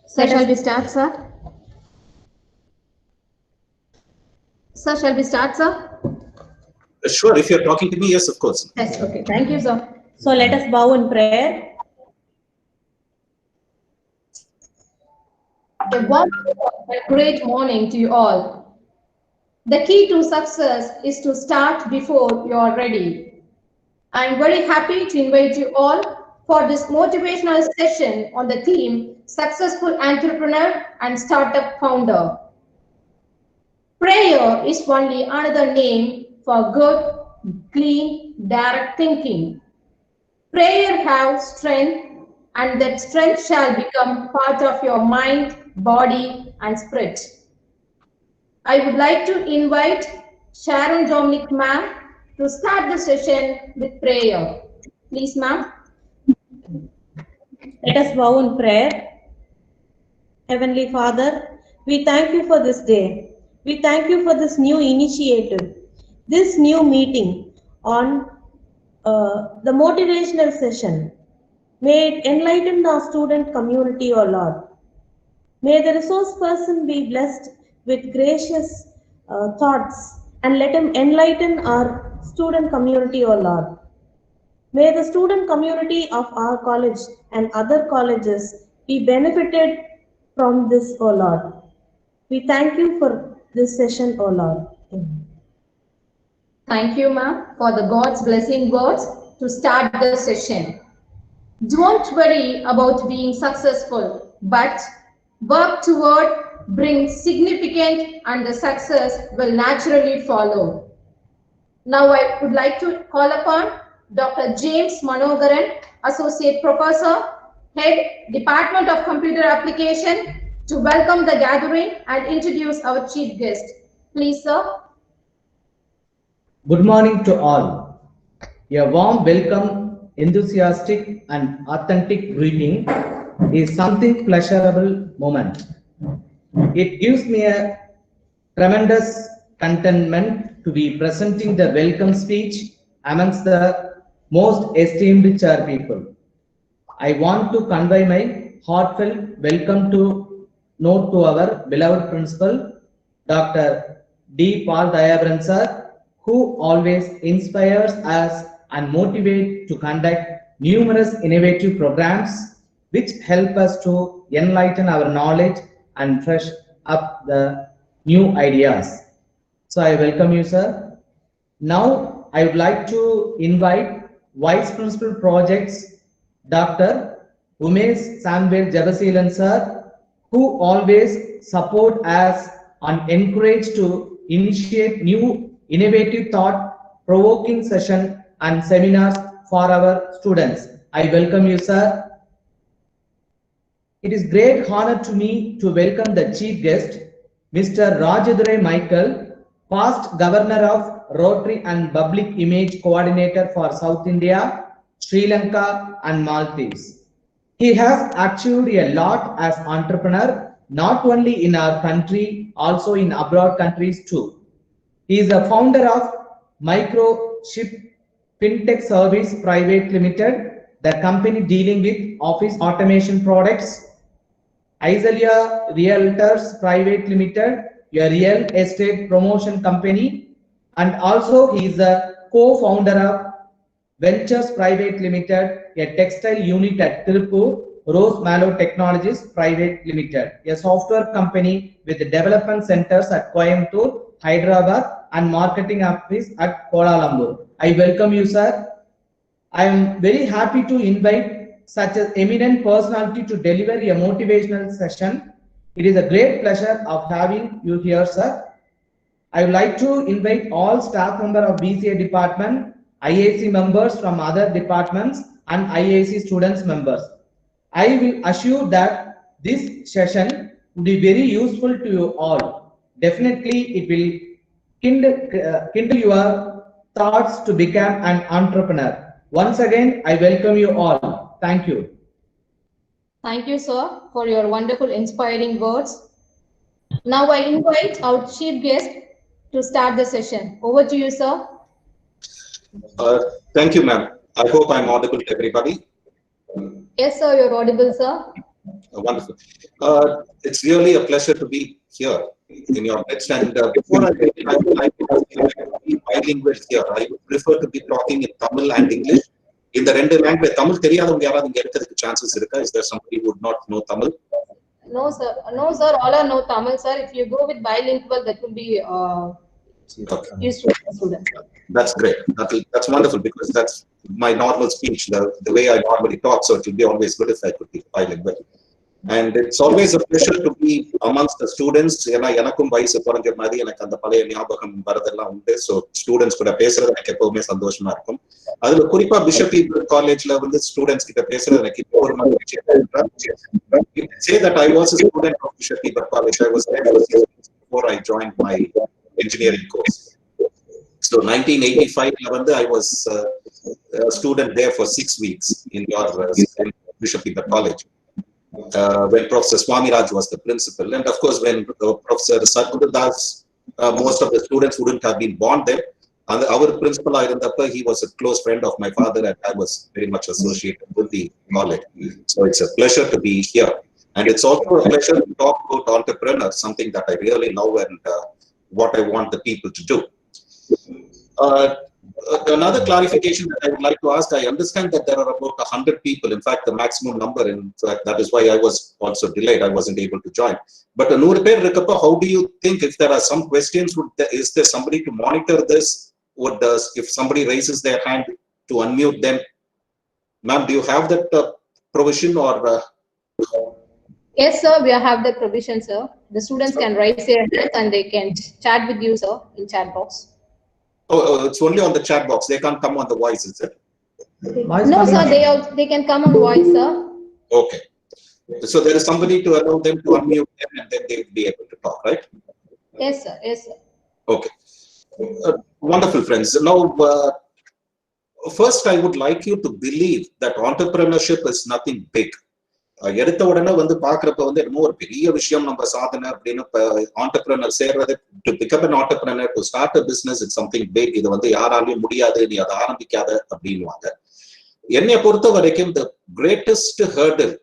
Sir, shall we start, sir? Sir, shall we start, sir? Sure, if you're talking to me, yes, of course. Yes, okay. Thank you, sir. So let us bow in prayer. A wonderful and great morning to you all. The key to success is to start before you are ready. I am very happy to invite you all for this motivational session on the theme Successful Entrepreneur and Startup Founder. Prayer is only another name for good, clean, direct thinking. Prayer has strength, and that strength shall become part of your mind, body, and spirit. I would like to invite Sharon Dominic, ma'am, to start the session with prayer. Please, ma'am. Let us bow in prayer. Heavenly Father, we thank you for this day. We thank you for this new initiative, this new meeting on the motivational session. May it enlighten our student community, O Lord. May the resource person be blessed with gracious thoughts and let him enlighten our student community, O Lord. May the student community of our college and other colleges be benefited from this, O Lord. We thank you for this session, O Lord. Amen. Thank you, ma'am, for the God's blessing words to start the session. Don't worry about being successful, but work toward bring significant and the success will naturally follow. Now I would like to call upon Dr. James Manogaran, Associate Professor, Head, Department of Computer Application, to welcome the gathering and introduce our chief guest. Please, sir. Good morning to all. A warm welcome, enthusiastic and authentic greeting is something pleasurable moment. It gives me a tremendous contentment to be presenting the welcome speech amongst the most esteemed chair people. I want to convey my heartfelt welcome to note to our beloved principal, Dr. D. Paul Dayabaran sir, who always inspires us and motivates to conduct numerous innovative programs which help us to enlighten our knowledge and fresh up the new ideas. So I welcome you, sir. Now I would like to invite Vice Principal Projects, Dr. Umesh Samuel Jabasilan sir, who always support us and encourage to initiate new innovative thought-provoking session and seminars for our students. I welcome you, sir. It is great honor to me to welcome the chief guest, Mr. Rajendra Michael, past Governor of Rotary and Public Image Coordinator for South India, Sri Lanka and Maldives. He has achieved a lot as entrepreneur, not only in our country, also in abroad countries too. He is the founder of Microchip Fintech Service Private Limited, the company dealing with office automation products. Iselia Realtors Private Limited, a real estate promotion company, and also he is the co-founder of Ventures Private Limited, a textile unit at Tirupur, Rose Mallow Technologies Private Limited, a software company with development centers at Coimbatore, Hyderabad, and marketing office at Kuala Lumpur. I welcome you, sir. I am very happy to invite such an eminent personality to deliver a motivational session. It is a great pleasure of having you here, sir. I would like to invite all staff members of BCA department, IAC members from other departments, and IAC students members. I will assure that this session will be very useful to you all. Definitely, it will kindle your thoughts to become an entrepreneur. Once again, I welcome you all. Thank you. Thank you, sir, for your wonderful, inspiring words. Now I invite our chief guest to start the session. Over to you, sir. Thank you, ma'am. I hope I'm audible to everybody. Yes, sir, you're audible, sir. Wonderful. It's really a pleasure to be here in your midst. And before I begin, I would like to be bilingual here. I would prefer to be talking in Tamil and English. In the rendu language, Tamil தெரியாதவங்க யாராவது இங்க இருக்கிறதுக்கு chances இருக்கா? Is there somebody who would not know Tamil? No, sir. No, sir. All are no Tamil, sir. If you go with bilingual, that will be useful for students. That's great. That's wonderful because that's my normal speech, the way I normally talk. So it will be always good if I could be bilingual. And it's always a pleasure to be amongst the students. ஏன்னா எனக்கும் வயசு குறைஞ்ச மாதிரி எனக்கு அந்த பழைய ஞாபகம் வரதெல்லாம் உண்டு. ஸோ ஸ்டூடெண்ட்ஸ் கூட பேசுறது எனக்கு எப்பவுமே சந்தோஷமா இருக்கும். அதுல குறிப்பா பிஷப் பீட்டர் காலேஜ்ல வந்து ஸ்டூடெண்ட்ஸ் கிட்ட பேசுறது எனக்கு இப்போ ஒரு மாதிரி விஷயம். Say that I was a student of Bishop Pieper College. I was there for 6 months before I joined my engineering course. So 1985 வந்து I was a student there for 6 weeks in your in Bishop Pieper College. When Professor Swamiraj was the principal, and of course when Professor Sadhguru Das, most of the students wouldn't have been born there. And our principal, he was a close friend of my father, and I was very much associated with the college. So it's a pleasure to be here, and it's also a pleasure to talk about entrepreneurs, something that I really love and what I want the people to do. Another clarification that I would like to ask, I understand that there are about 100 people, in fact, the maximum number, in fact, that is why I was also delayed, I wasn't able to join. But how do you think, if there are some questions, is there somebody to monitor this? If somebody raises their hand to unmute them? Ma'am, do you have that provision or? Yes, sir, we have the provision, sir. The students can raise their hands and they can chat with you, sir, in chat box. Oh, it's only on the chat box. They can't come on the voice, is it? No, sir, they can come on voice, sir. Okay. So there is somebody to allow them to unmute them and then they will be able to talk, right? Yes, sir. Yes, sir. Okay. Wonderful, friends. Now, first, I would like you to believe that entrepreneurship is nothing big. எடுத்த உடனே வந்து பாக்குறப்ப வந்து என்னமோ ஒரு பெரிய விஷயம் நம்ம சாதனை அப்படின்னு ஆண்டர்பிரனர் சேர்றது, to become an entrepreneur, to start a business, it's something big. இது வந்து யாராலையும் முடியாது, நீ அதை ஆரம்பிக்காத அப்படின்னுவாங்க. என்னை பொறுத்த வரைக்கும் the greatest hurdle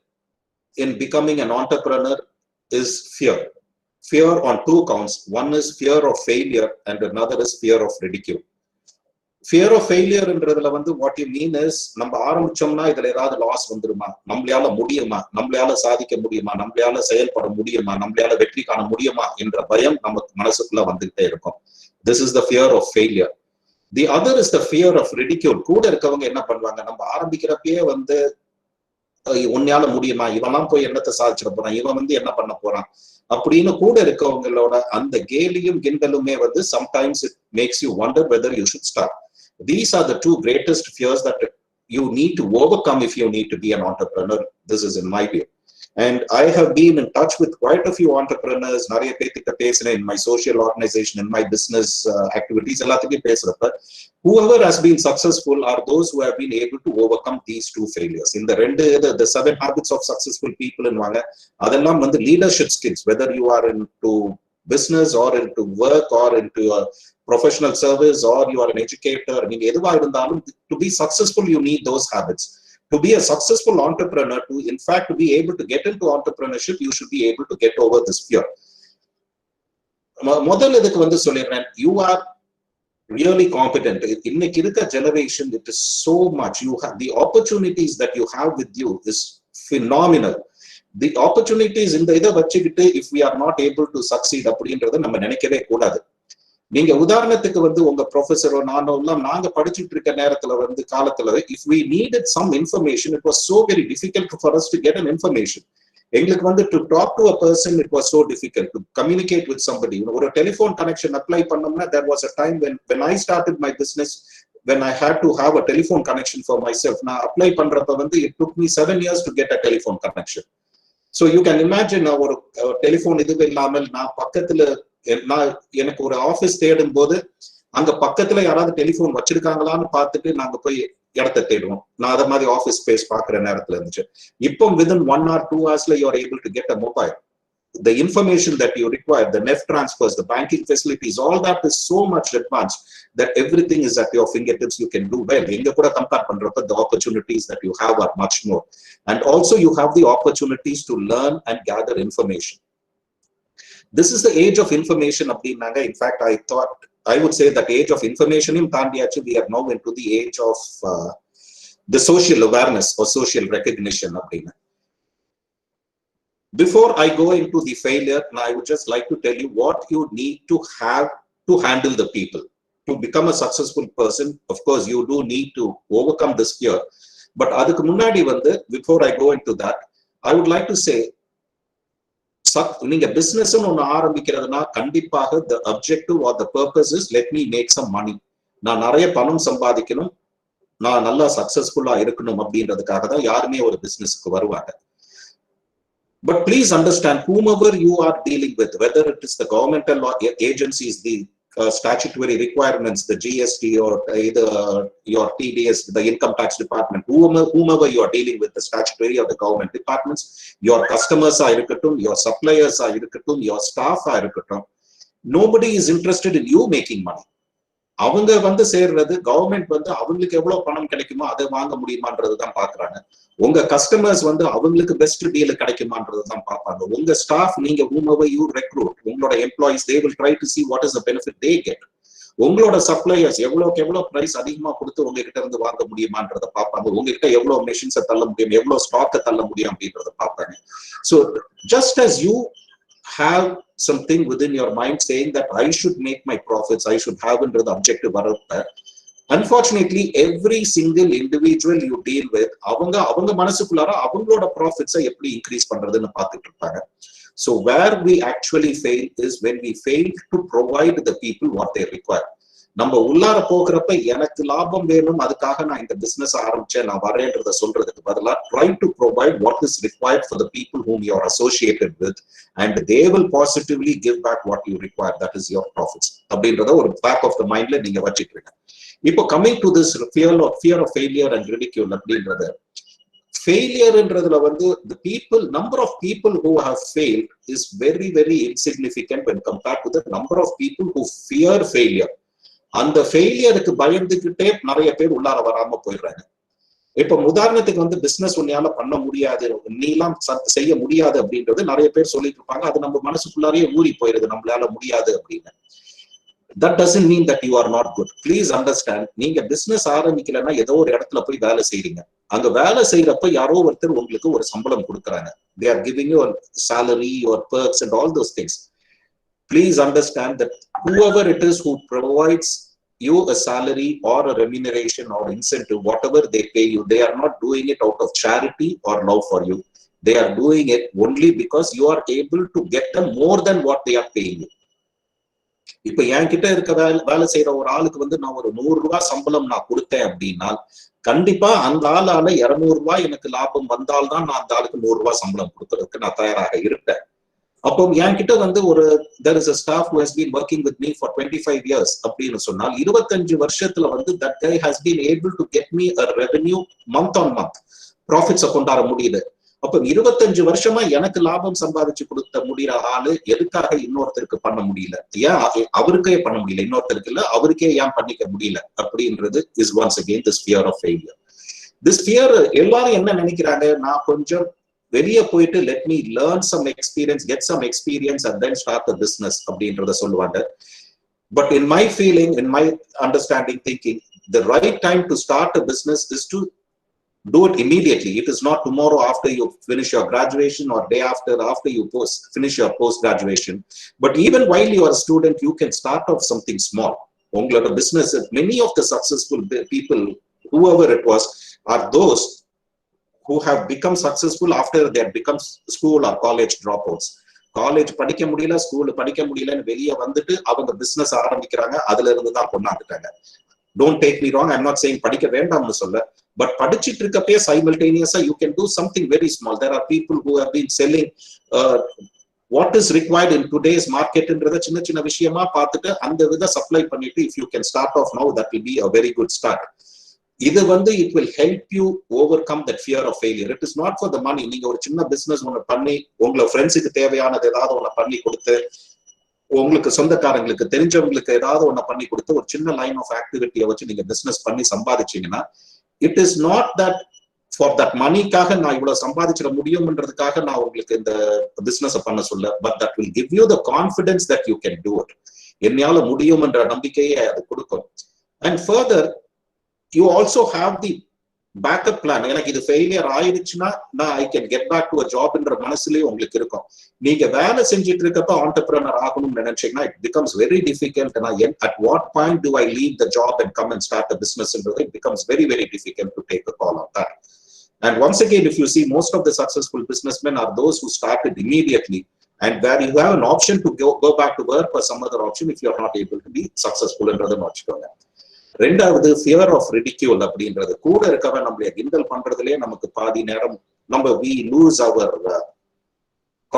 in becoming an entrepreneur is fear. Fear on 2 counts. One is fear of failure and another is fear of ridicule. Fear of failure என்றதுல வந்து what you mean is, நம்ம ஆரம்பிச்சோம்னா இதுல ஏதாவது லாஸ் வந்துருமா, நம்மளால முடியுமா, நம்மளால சாதிக்க முடியுமா, நம்மளால செயல்பட முடியுமா, நம்மளால வெற்றி காண முடியுமா என்ற பயம் நமக்கு மனசுக்குள்ள வந்துகிட்டே இருக்கும். This is the fear of failure. The other is the fear of ridicule. கூட இருக்கவங்க என்ன பண்ணுவாங்க, நம்ம ஆரம்பிக்கிறப்பயே வந்து உன்னால முடியுமா, இவெல்லாம் போய் என்னத்தை சாதிச்சிட போறான், இவன் வந்து என்ன பண்ண போறான் அப்படின்னு கூட இருக்கவங்களோட அந்த கேலியும் கிண்டலுமே வந்து sometimes it makes you wonder whether you should start. These are the 2 greatest fears that you need to overcome if you need to be an entrepreneur. This is in my view. And I have been in touch with quite a few entrepreneurs. நிறைய பேர்கிட்ட பேசினேன் in my social organization, in my business activities. எல்லாத்துக்கும் பேசுறப்ப whoever has been successful are those who have been able to overcome these 2 failures. In the 7 habits of successful people invaanga, adellam வந்து leadership skills, whether you are into business or into work or into a professional service or you are an educator, நீங்க எதுவா இருந்தாலும், to be successful you need those habits. To be a successful entrepreneur, to in fact to be able to get into entrepreneurship, you should be able to get over this fear. முதல்ல இதுக்கு வந்து சொல்லிடுறேன், you are really competent. இன்னைக்கு இருக்க generation, it is so much. You have the opportunities that you have with you is phenomenal. The opportunities in the இதை வச்சுக்கிட்டு if we are not able to succeed அப்படின்றத நம்ம நினைக்கவே கூடாது. நீங்க உதாரணத்துக்கு வந்து உங்க ப்ரொஃபஸரோ நானோ எல்லாம் நாங்க படிச்சுட்டு இருக்க நேரத்துல வந்து காலத்துல if we needed some information, it was so very difficult for us to get an information. எங்களுக்கு வந்து to talk to a person, it was so difficult to communicate with somebody. ஒரு டெலிஃபோன் கனெக்ஷன் அப்ளை பண்ணோம்னா there was a time when I started my business, when I had to have a telephone connection for myself. நான் apply பண்றப்ப வந்து it took me 7 years to get a telephone connection. So you can imagine, ஒரு telephone இதுவே இல்லாமல் நான் பக்கத்துல எனக்கு ஒரு ஆபீஸ் தேடும் போது அங்க பக்கத்துல யாராவது டெலிஃபோன் வச்சிருக்காங்களான்னு பார்த்துட்டு நாங்க போய் இடத்தை தேடுவோம். நான் அத மாதிரி ஆபீஸ் ஸ்பேஸ் பாக்குற நேரத்துல இருந்துச்சு. இப்போ within 1 or 2 hours you are able to get a mobile. the information that you require, the NEFT transfers, the banking facilities, all that is so much advanced that everything is at your fingertips. You can do well. The opportunities that you have are much more. And also you have the opportunities to learn and gather information. This is the age of information. In fact, I would say that age of information in Tandiachi, we are now into the age of the social awareness or social recognition. Before I go into the failure, I would just like to tell you what you need to have to handle the people. To become a successful person, of course, you do need to overcome this fear. But before I go into that, I would like to say, business the objective or the purpose is, let me make some money. நான் நல்லா சக்சஸ்ஃபுல்லா இருக்கணும் அப்படின்றதுக்காக தான் யாருமே ஒரு பிசினஸ்க்கு வருவாங்க. But please understand, whomever you are dealing with, whether it is the governmental agencies, the statutory requirements, the GST or either your TDS, the income tax department, whomever you are dealing with, the statutory or the government departments, your customers are irukattum, your suppliers are irukattum, your staff are irukattum, nobody is interested in you making money. அவங்க சேர்றது government அவங்களுக்கு எவ்வளவு பணம் கிடைக்குமோ அதை வாங்க முடியுமான்றதுதான் பாக்குறாங்க. உங்க கஸ்டமர்ஸ் அவங்களுக்கு பெஸ்ட் டீல் கிடைக்குமான்றதுதான் பார்ப்பாங்க. உங்க ஸ்டாஃப், நீங்க whomever you recruit, உங்களோட employees, they will try to see what is the benefit they get. உங்களோட சப்ளையர்ஸ் எவ்வளவு பிரைஸ் அதிகமா கொடுத்து உங்ககிட்ட இருந்து வாங்க முடியுமான்றத பார்ப்பாங்க. உங்ககிட்ட எவ்வளவு மெஷின்ஸை தள்ள முடியும், எவ்வளவு ஸ்டாக்கை தள்ள முடியும் அப்படின்றத பார்ப்பாங்க. So just as you have something within your mind saying that I should make my profits, I should have the objective. Unfortunately, every single individual you deal with, avanga manasukullara avangaloda profits eppadi increase pandradhunu paathitu irupanga. So where we actually fail is when we fail to provide the people what they require. நம்ம உள்ளார போகிறப்ப எனக்கு லாபம் வேணும், அதுக்காக நான் இந்த business ஆரம்பிச்சேன், நான் வரேன்றத சொல்றதுக்கு பதிலா try to provide what is required for the people whom you are associated with, and they will positively give back what you require. That is your profits. அப்படின்றத ஒரு back of the mindல நீங்க வச்சிருக்கீங்க. இப்போ coming to this fear of failure and ridicule அப்படின்றது, ஃபெயிலியர்ன்றதுல the number of people who have failed is very very insignificant when compared to the number of people who fear failure. அந்த ஃபெயிலியருக்கு பயந்துகிட்டே நிறைய பேர் உள்ளார வராம போயிடுறாங்க. இப்ப உதாரணத்துக்கு பிசினஸ் உன்னையால பண்ண முடியாது, நீலாம் செய்ய முடியாது அப்படின்றது நிறைய பேர் சொல்லிட்டு இருப்பாங்க. அது நம்ம மனசுக்குள்ளாரையே ஊறி போயிருது, நம்மளால முடியாது அப்படின்னு. That doesn't mean that you are not good. Please understand, நீங்க பிசினஸ் ஆரம்பிக்கலன்னா ஏதோ ஒரு இடத்துல போய் வேலை செய்றீங்க. அங்க வேலை செய்யறப்ப யாரோ ஒருத்தர் உங்களுக்கு ஒரு சம்பளம் கொடுக்குறாங்க. They are giving you a salary or perks and all those things. Please understand that whoever it is who provides you a salary or a remuneration or incentive, whatever they pay you, they are not doing it out of charity or love for you. They are doing it only because you are able to get them more than what they are paying you. இப்ப என்கிட்ட இருக்க வேலை செய்யற ஒரு ஆளுக்கு நான் ஒரு 100 ரூபாய் சம்பளம் நான் கொடுத்தேன் அப்படின்னா, கண்டிப்பா அந்த ஆளால 200 ரூபாய் எனக்கு லாபம் வந்தால்தான் நான் அந்த ஆளுக்கு 100 ரூபாய் சம்பளம் கொடுக்கறதுக்கு நான் தயாராக இருப்பேன். அப்போ என்கிட்ட ஒரு there is a staff who has been working with me for 25 years அப்படின்னு சொன்னால், 25 வருஷத்துல that guy has been able to get me a revenue month on month, profits கொண்டாட முடியுது. அப்ப 25 வருஷமா எனக்கு லாபம் சம்பாதிச்சு கொடுத்த முடியற ஆளு எதுக்காக இன்னொருத்தருக்கு பண்ண முடியல? ஏன் அவருக்கே பண்ண முடியல, இன்னொருத்தருக்கு இல்ல, அவருக்கே ஏன் பண்ணிக்க முடியல அப்படின்றது is once again this fear of failure. This fear, எல்லாரும் என்ன நினைக்கிறாங்க, நான் கொஞ்சம் வெளியே போயிட்டு let me learn some experience, get some experience and then start a business அப்படின்றத சொல்லுவாங்க. But in my feeling, in my understanding, thinking, the right time to start a business is to do it immediately. It is not tomorrow after you finish your graduation or day after you finish your post graduation. But even while you are a student, you can start off something small. Ungaloda business, many of the successful people, whoever it was, are those who have become successful after they have become school or college dropouts. College படிக்க முடியல, school படிக்க முடியலன்னு வெளியே வந்துட்டு அவங்க business ஆரம்பிக்கிறாங்க. அதுல இருந்து தான் கொண்டாந்துட்டாங்க. Don't take me wrong, I'm not saying படிக்க வேண்டாம்னு சொல்ல, பட் படிச்சிட்டு இருக்கப்பே simultaneously you can do something very small. There are people who have been selling what is required in today's market ன்றத சின்ன சின்ன விஷயமா பார்த்துட்டு அந்த வித சப்ளை பண்ணிட்டு if you can start off now, that will be a very good start. இது வந்து it will help you overcome that fear of failure. It is not for the money. நீங்க ஒரு சின்ன பிசினஸ் ஒன்று பண்ணி உங்களை ஃப்ரெண்ட்ஸுக்கு தேவையானது ஏதாவது ஒன்று பண்ணி கொடுத்து, உங்களுக்கு சொந்தக்காரங்களுக்கு தெரிஞ்சவங்களுக்கு ஏதாவது ஒன்று பண்ணி கொடுத்து ஒரு சின்ன லைன் ஆஃப் ஆக்டிவிட்டியை வச்சு நீங்க பிசினஸ் பண்ணி சம்பாதிச்சீங்கன்னா, it is not that for that மணிக்காக நான் இவ்வளவு சம்பாதிச்சிட முடியும்ன்றதுக்காக நான் உங்களுக்கு இந்த பிசினஸ் பண்ண சொல்ல, but that will give you the confidence that you can do it. என்னால முடியும் என்ற நம்பிக்கையை அது கொடுக்கும். And further you also have the backup plan. எனக்கு இது ஃபெயிலியர் ஆயிடுச்சுன்னா நான் I can get back to a ஜாப்ன்ற மனசுலயே உங்களுக்கு இருக்கும். நீங்க வேலை செஞ்சுட்டு இருக்கப்ப ஆண்டர்பிரனர் ஆகணும்னு நினைச்சீங்கன்னா it becomes very difficult. At what point to I leave the job and come and start a business? It becomes very very difficult to take a call on that. And once again, if you see, most of the successful businessmen are those who started immediately, and where you have an option to go back to work or some other option if you are not able to be successful என்றதை வச்சுக்கோங்க. ரெண்டாவது fear of ridicule அப்படின்றது. கூட இருக்கவன் நம்மளை கிண்டல் பண்றதுலயே நமக்கு பாதி நேரம் நம்ம we lose our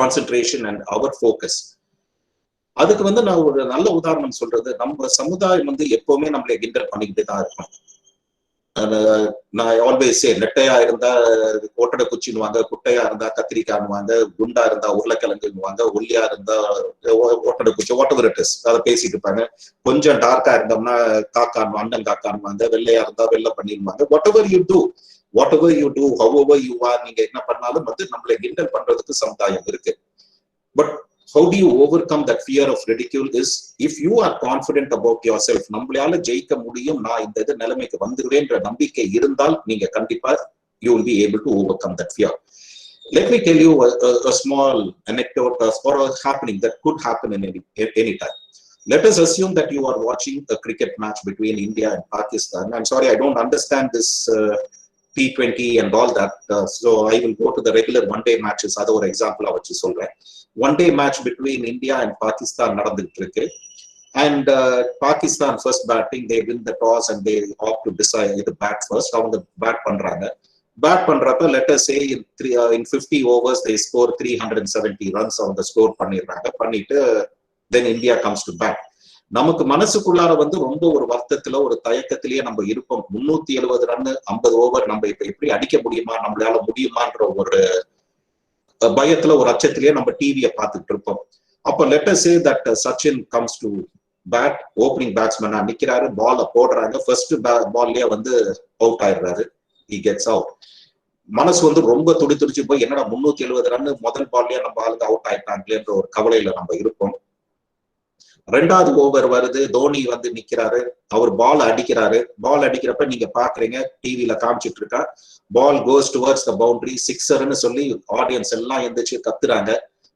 concentration and our focus. அதுக்கு வந்து நான் ஒரு நல்ல உதாரணம் சொல்றது, நம்ம சமுதாயம் வந்து எப்பவுமே நம்மளை கிண்டல் பண்ணிக்கிட்டே தான் இருக்கும். நான் ஆல்வேஸ் சே, நெட்டையா இருந்தா ஓட்டட குச்சின்னுவாங்க, குட்டையா இருந்தா கத்திரிக்காய்னுவாங்க, குண்டா இருந்தா உருளைக்கிழங்குன்னுவாங்க, ஒல்லியா இருந்தா ஓட்டட குச்சி, வாட் எவர் இட் இஸ், அதை பேசிட்டு இருப்பாங்க. கொஞ்சம் டார்க்கா இருந்தோம்னா காக்கான்னு, அண்ணன் காக்கான்னுவாங்க, வெள்ளையா இருந்தா வெள்ளை பண்ணிடுவாங்க. Whatever you do, however you are, நீங்க என்ன பண்ணாலும் வந்து நம்மளை கிண்டல் பண்றதுக்கு சமுதாயம் இருக்கு. But how do you overcome that fear of ridicule is if you are confident about yourself. நம்மளால ஜெயிக்க முடியும், நான் இந்த இது நிலைமைக்கு வந்துருவேன்ற நம்பிக்கை இருந்தால் நீங்க கண்டிப்பா you will be able to overcome that fear. Let me tell you a small anecdote or a happening that could happen in any time. Let us assume that you are watching a cricket match between India and Pakistan. I'm sorry, I don't understand this T20 and all that, so I will go to the regular one-day matches. அது ஒரு எக்ஸாம்பிளா வச்சு சொல்றேன். One-day match between India and Pakistan நடந்துட்டு இருக்கு. And Pakistan first batting, they win the toss and they opt to decide the bat first. அவங்க bat பண்றாங்க. Bat பண்றப்ப let us say in 50 overs they score 370 runs. அவங்க score பண்ணிடுறாங்க. பண்ணிட்டு then India comes to bat. நமக்கு மனசுக்குள்ளார வந்து ரொம்ப ஒரு வருத்தத்துல ஒரு தயக்கத்திலேயே நம்ம இருப்போம். 370 ரன் 50 ஓவர் நம்ம இப்ப எப்படி அடிக்க முடியுமா, நம்மளால முடியுமான்ற ஒரு பயத்துல ஒரு அச்சத்திலேயே நம்ம டிவியை பார்த்துட்டு இருப்போம். அப்ப let us say that Sachin comes to bat, opening பேட்ஸ்மேனா நிக்கிறாரு, பால போடுறாங்க, ஃபர்ஸ்ட் பால்லயே வந்து அவுட் ஆயிடுறாரு, he gets out. மனசு வந்து ரொம்ப துடிச்சு போய் என்னடா 370 ரன் முதல் பால்லயே நம்ம ஆளுங்க அவுட் ஆயிட்டாங்களேன்ற ஒரு கவலையில நம்ம இருப்போம். ரெண்டாவது ஓவர் வருது, தோனி வந்து நிக்கிறாரு, அவர் பால் அடிக்கிறாரு. பால் அடிக்கிறப்ப நீங்க பாக்குறீங்க, டிவில காமிச்சிட்டு இருக்கா, பால் கோஸ் டுவர்ட்ஸ் த பவுண்டரி, சிக்ஸர்னு சொல்லி ஆடியன்ஸ் எல்லாம் எந்திரிச்சு கத்துறாங்க.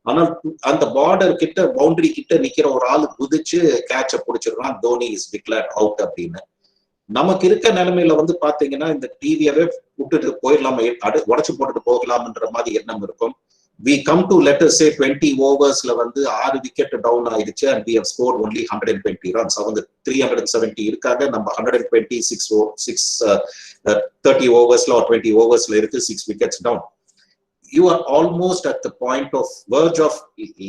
ஆனால் அந்த பார்டர் கிட்ட, பவுண்டரி கிட்ட நிக்கிற ஒரு ஆளு குதிச்சு கேட்ச பிடிச்சிடுறான், தோனி இஸ் டிக்ளேர்ட் அவுட் அப்படின்னு. நமக்கு இருக்க நிலைமையில வந்து பாத்தீங்கன்னா இந்த டிவியவே விட்டுட்டு போயிடலாம, உடச்சு போட்டுட்டு போகலாம்ன்ற மாதிரி எண்ணம் இருக்கும். We come to let us say 20 ஓவர்ஸ்ல வந்து 6 விக்கெட் டவுன் ஆயிடுச்சு and we have scored only 120 runs. அவங்க 370 இருக்காங்க, நம்ம 126 30 ஓவர்ஸ்ல or 20 ஓவர்ஸ்ல இருக்கு, 6 wickets down. You are almost at the point of verge of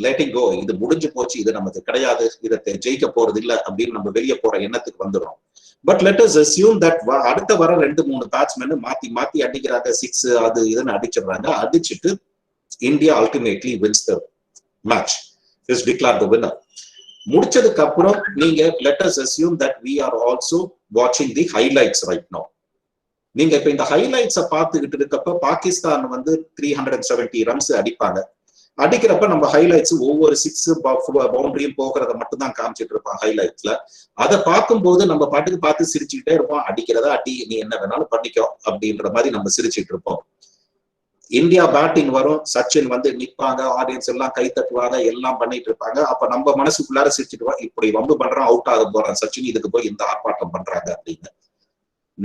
letting go. இது முடிஞ்சு போச்சு, இது நமக்கு கிடையாது, இதை ஜெயிக்க போறது இல்ல அப்படின்னு நம்ம வெளியே போற எண்ணத்துக்கு வந்துடும். But let us assume that அடுத்த வர 2-3 பேட்ஸ்மேன் மாத்தி மாத்தி அடிக்கிறாங்க, 6 அது இதுன்னு அடிச்சிடுறாங்க. அடிச்சுட்டு India ultimately wins the match, is declared the winner. முடிச்சதுக்கு அப்புறம் நீங்க let us assume that we are also watching the highlights right now. நீங்க இப்ப இந்த ஹைலைட்ஸை பார்த்துக்கிட்டு இருக்கப்ப பாகிஸ்தான் வந்து 370 ரன்ஸ் அடிப்பாங்க. அடிக்கிறப்ப நம்ம ஹைலைட்ஸ் ஒவ்வொரு 6 பவுண்டரியும் போகிறத மட்டும் தான் காமிச்சிட்டு இருப்போம் ஹைலைட்ஸ்ல. அதை பார்க்கும்போது நம்ம பாட்டுக்கு பார்த்து சிரிச்சுக்கிட்டே இருப்போம், அடிக்கிறதா அடி, நீ என்ன வேணாலும் பண்ணிக்கோ அப்படின்ற மாதிரி நம்ம சிரிச்சுட்டு இருப்போம். இந்தியா பேட்டிங் வரும், சச்சின் வந்து நிற்பாங்க, ஆடியன்ஸ் எல்லாம் கை தட்டுவாங்க, எல்லாம் பண்ணிட்டு இருப்பாங்க. அப்ப நம்ம மனசுக்குள்ளார சிரிச்சுட்டு, இப்படி வம்பு பண்றான், அவுட் ஆக போறான் சச்சின், இதுக்கு போய் இந்த ஆர்ப்பாட்டம் பண்றாங்க அப்படின்னு.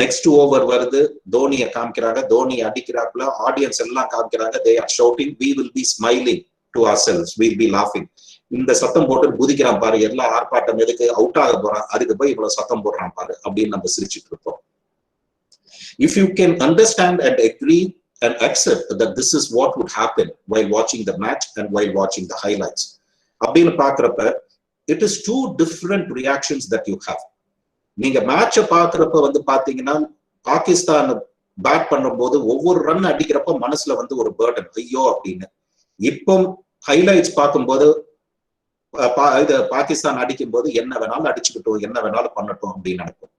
நெக்ஸ்ட் ஓவர் வருது, தோனியை காமிக்கிறாங்க, தோனி அடிக்கிறாப்புல, ஆடியன்ஸ் எல்லாம் காமிக்கிறாங்க, they are shouting, we will be smiling to ourselves, we will be laughing. இந்த சத்தம் போட்டு குதிக்கிறான் பாரு, எல்லா ஆர்ப்பாட்டம் எதுக்கு, அவுட் ஆக போறான், அதுக்கு போய் இவ்வளவு சத்தம் போடுறான் பாரு அப்படின்னு நம்ம சிரிச்சுட்டு இருப்போம். If you can understand and agree and accept that this is what would happen while watching the match and while watching the highlights, அப்படின்னு பாக்குறப்ப it is two different reactions that you have. நீங்க மேட்சை பாக்குறப்ப வந்து பாத்தீங்கன்னா Pakistan bad பண்ணும்போது ஒவ்வொரு run அடிக்கிறப்ப மனசுல வந்து ஒரு பேர்டன், ஐயோ அப்படின்னு. இப்போ ஹைலைட்ஸ் பார்க்கும்போது பாகிஸ்தான் அடிக்கும் போது என்ன வேணாலும் அடிச்சுக்கிட்டோம், என்ன வேணாலும் பண்ணட்டும் அப்படின்னு நினைப்போம்.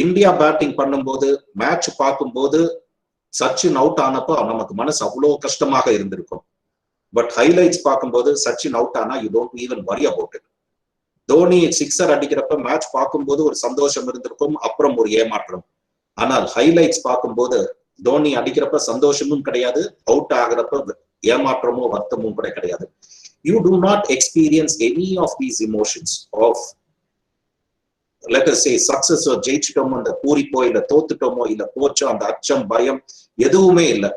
இந்தியா பேட்டிங் பண்ணும்போது மேட்ச் பார்க்கும்போது சச்சின் அவுட் ஆனப்போ நமக்கு மனசு அவ்வளோ கஷ்டமாக இருந்திருக்கும். பட் ஹைலைட்ஸ் பார்க்கும்போது சச்சின் அவுட் ஆனா you don't even worry about it. Dhoni sixer அடிக்கிறப்ப மேட்ச் பார்க்கும்போது ஒரு சந்தோஷம் இருந்திருக்கும், அப்புறம் ஒரு ஏமாற்றம். ஆனால் ஹைலைட்ஸ் பார்க்கும்போது தோனி அடிக்கிறப்ப சந்தோஷமும் கிடையாது, அவுட் ஆகிறப்ப ஏமாற்றமோ வருத்தமும் கூட கிடையாது. You do not experience any of these emotions of, let us say, success or ஜெயிச்சிட்டோமோ, அந்த பூரிப்போ இல்ல தோத்துட்டோமோ இல்ல போச்சோ அந்த அச்சம் பயம் எதுவுமே இல்லை.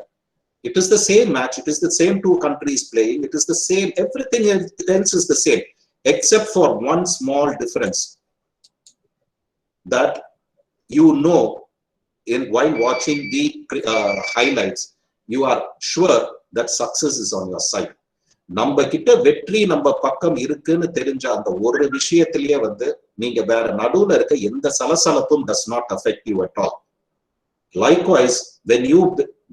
It is the same match, it is the same two countries playing, it is the same, everything else is the same except for one small difference that you know while watching the highlights, you are sure that success is on your side. நம்ம கிட்ட வெற்றி நம்ம பக்கம் இருக்குன்னு தெரிஞ்ச அந்த ஒரு விஷயத்திலேயே வந்து நீங்க வேற நடுவுல இருக்க எந்த சலசலப்பும் does not affect you at all. Likewise, when you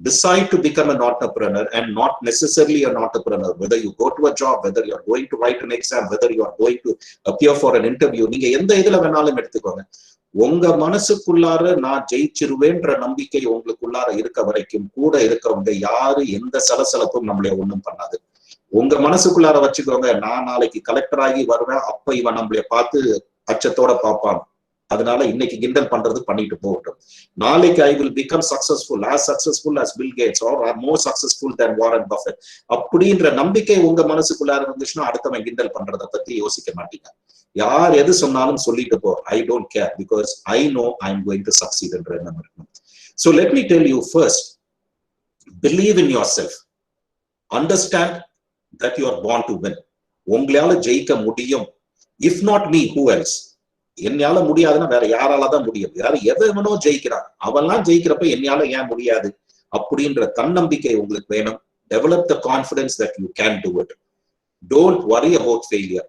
decide to become an entrepreneur and not necessarily an entrepreneur, whether you go to a job, whether you are going to write an exam, whether you are going to appear for an interview, நீங்க எந்த இதுல வேணாலும் எடுத்துக்கோங்க, உங்க மனசுக்குள்ளார நான் ஜெயிச்சிருவேன்ற நம்பிக்கை உங்களுக்குள்ளார இருக்க வரைக்கும் கூட இருக்கவங்க யாரு எந்த சலசலப்பும் நம்மளே ஒண்ணும் பண்ணாது. உங்க மனசுக்குள்ளார வச்சுக்கோங்க, நான் நாளைக்கு கலெக்டர் ஆகி வருவேன், அப்ப இவன் நம்மளை பார்த்து அச்சத்தோட பார்ப்பான், அதனால இன்னைக்கு கிண்டல் பண்றது பண்ணிட்டு போகட்டும். நாளைக்கு I will become successful as Bill Gates or more successful than Warren Buffett. அப்படின்ற நம்பிக்கை உங்க மனசுக்குள்ளார இருந்துச்சுன்னா அடுத்தவன் கிண்டல் பண்றத பத்தி யோசிக்க மாட்டீங்க. யார் எது சொன்னாலும் சொல்லிட்டு போ, I don't care because I know I'm going to succeed என்ற எண்ணம் இருக்கணும். So let me tell you first, believe in yourself. Understand that you are born to win. உங்களால ஜெயிக்க முடியும். If not me, who else? என்னால முடியாதுன்னா வேற யாராலதான் முடியும்? யாரு எவனோ ஜெயிக்கிறான், அவன்லாம் ஜெயிக்கிறப்ப என்னால ஏன் முடியாது அப்படின்ற தன்னம்பிக்கை உங்களுக்கு வேணும். Develop the confidence that you can do it. Don't worry about failure.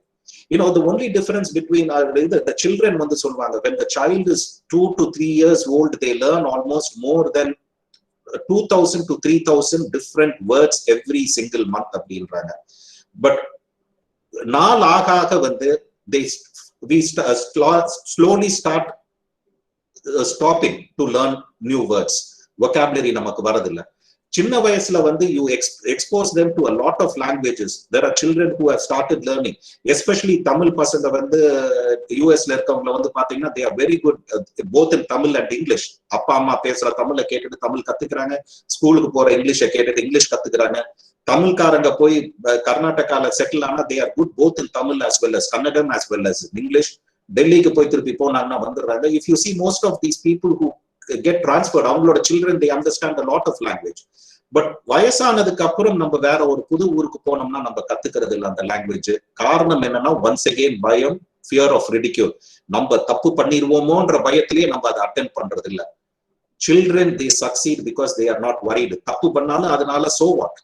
You know, the only difference between the children வந்து சொல்வாங்க, when the child is 2 to 3 years old, they learn almost more than 2,000 to 3,000 different words every single month அப்படின்றாங்க. But நாள் ஆக வந்து we slowly start stopping to learn new words. vocabulary நமக்கு வரதில்லை. சின்ன வயசுல வந்து you expose them to a lot of languages. There are children who have started learning, especially Tamil பசங்க வந்து யூஎஸ்ல இருக்கவங்க வந்து பாத்தீங்கன்னா they are very good both in Tamil and English. அப்பா அம்மா பேசுற தமிழை கேட்டுட்டு தமிழ் கத்துக்கிறாங்க, ஸ்கூலுக்கு போற இங்கிலீஷை கேட்டுட்டு இங்கிலீஷ் கத்துக்கிறாங்க. தமிழ்காரங்க போய் கர்நாடகால செட்டில் ஆனா they are good both in Tamil as well as Kannadam as well as English. டெல்லிக்கு போய் திருப்பி போனாங்கன்னா வந்துடுறாங்க. If you see most of these people who get transferred, அவங்களோட children they understand a lot of language. But வயசானதுக்கு அப்புறம் நம்ம வேற ஒரு புது ஊருக்கு போனோம்னா நம்ம கத்துக்கிறது இல்லை அந்த லாங்குவேஜ். காரணம் என்னன்னா once again பயம், fear of ridicule. நம்ம தப்பு பண்ணிடுவோமோன்ற பயத்திலேயே நம்ம அதை அட்டென்ட் பண்றது இல்லை. Children they succeed because they are not worried. தப்பு பண்ணாலும் அதனால so what,